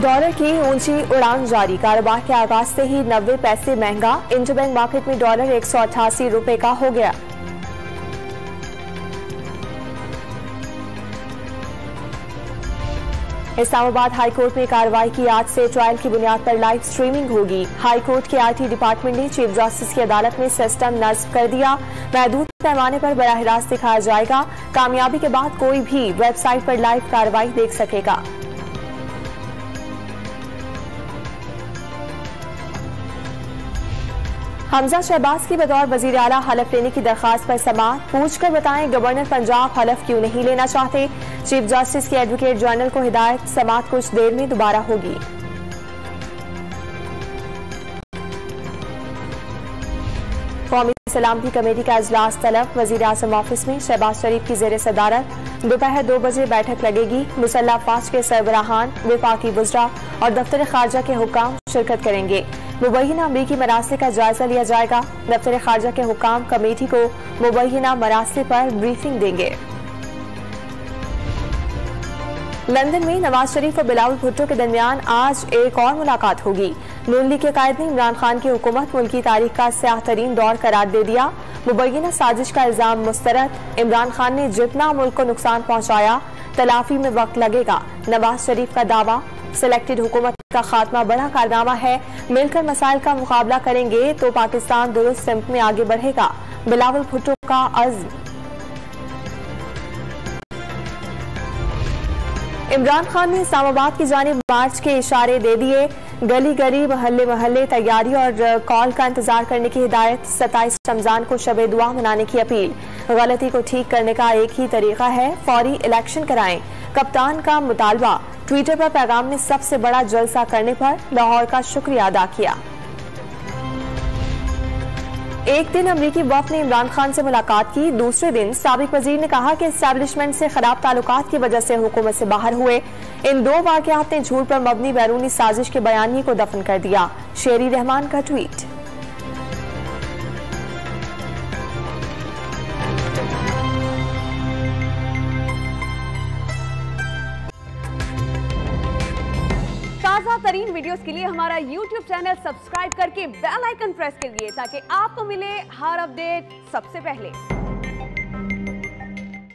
Dollar की ऊंची उड़ान जारी। कारोबार के आगाज से ही 90 पैसे महंगा। इंटरबैंक मार्केट में डॉलर 188 रुपए का हो गया। इस्लामाबाद हाईकोर्ट में कार्रवाई की। आज से ट्रायल की बुनियाद पर लाइव स्ट्रीमिंग होगी। हाईकोर्ट के आईटी डिपार्टमेंट ने चीफ जस्टिस की अदालत में सिस्टम नस्ब कर दिया। महदूद पैमाने पर बराह रास्त दिखाया जाएगा। कामयाबी के बाद कोई भी वेबसाइट पर लाइव कार्रवाई देख सकेगा। हमजा शहबाज की बतौर वजीर आला हलफ लेने की दरखास्त पर समाअत। पूछकर बताएं गवर्नर पंजाब हलफ क्यों नहीं लेना चाहते। चीफ जस्टिस की एडवोकेट जनरल को हिदायत। समाअत कुछ देर में दोबारा होगी। कौमी सलामती कमेटी का इजलास तलब। वजीर आजम ऑफिस में शहबाज शरीफ की जेर सदारत दोपहर 2 बजे बैठक लगेगी। मुसल्लह अफवाज के सरबराहान, वफाकी वज़रा और दफ्तर खारजा के हुक्काम शिरकत करेंगे। मुबैना अमरीकी मरासले का जायजा लिया जाएगा। दफ्तर खारजा के हुक्काम कमेटी को मुबैना मरासले पर ब्रीफिंग देंगे। लंदन में नवाज शरीफ और बिलावल भुट्टो के दरमियान आज एक और मुलाकात होगी। नून लीग के कायद ने इमरान खान की हुकूमत मुल्की तारीख का स्याह तरीन दौर करार दे दिया। मुबैना साजिश का इल्जाम मुस्तरद। इमरान खान ने जितना मुल्क को नुकसान पहुंचाया तलाफी में वक्त लगेगा। नवाज शरीफ का दावा। सिलेक्टेड हुकूमत का खात्मा बड़ा कारनामा है। मिलकर मसाइल का मुकाबला करेंगे तो पाकिस्तान दुरुस्त सिमत में आगे बढ़ेगा। बिलावल भुट्टो का अज़्म। इमरान खान ने इस्लामाबाद की जानिब मार्च के इशारे दे दिए। गली गली महल्ले महल्ले तैयारी और कॉल का इंतजार करने की हिदायत। 27 रमजान को शब दुआ मनाने की अपील। गलती को ठीक करने का एक ही तरीका है, फौरी इलेक्शन कराएं। कप्तान का मुतालबा। ट्विटर पर पैगाम ने सबसे बड़ा जलसा करने पर लाहौर का शुक्रिया अदा किया। एक दिन अमरीकी वफ़द ने इमरान खान से मुलाकात की। दूसरे दिन साबिक वजीर ने कहा कि एस्टैब्लिशमेंट से खराब ताल्लुकात की वजह से हुकूमत से बाहर हुए। इन दो वाक़यात ने झूठ पर मबनी बैरूनी साजिश के बयानी को दफन कर दिया। शेरी रहमान का ट्वीट। ताज़ा तरीन वीडियोस के लिए हमारा YouTube चैनल सब्सक्राइब करके बेल आइकन प्रेस कीजिए ताकि आपको मिले हर अपडेट सबसे पहले।